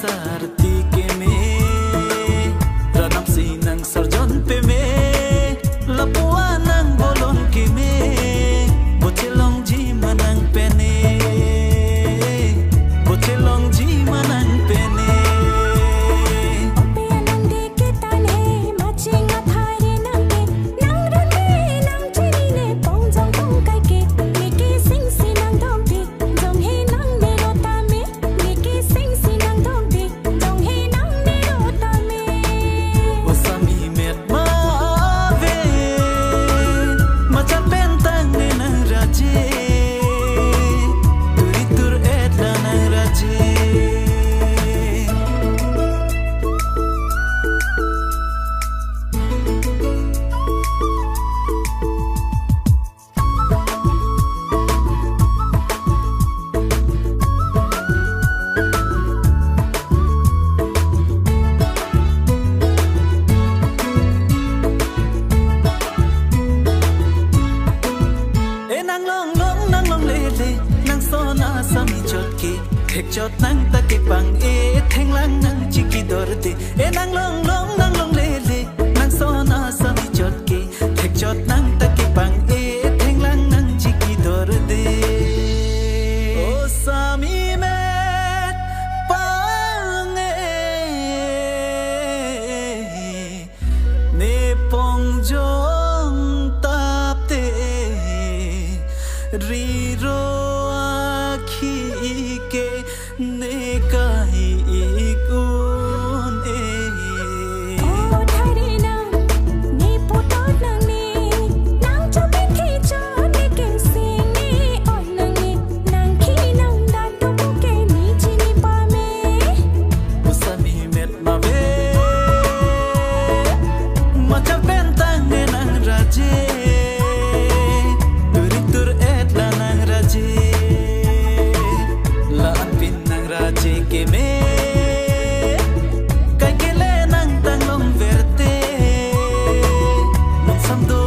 sarti ke me ranam sinang sarjon pe me lapua nang bolon ke me bochelong ji manang pene bochelong ji manang pene chot nang ta ke pang e theng lang nang chi ki dor de e nang long le le nang so na sa mi chot ke thek chot nang ta ke pang e theng lang nang chi ki dor de o sa mi met pang e ne pong jong tap te ri ro akhi ke ne kahi ikun e o thari na ne puto nang ni nang cho ben khi cho ne ken sing ni on nang ni nang khi nang da to ke ni chi ni pa me usami met ma ve ma cha ben tang ne nang raje tur et la nang raje que me kai ke le nang tang long verte non sam do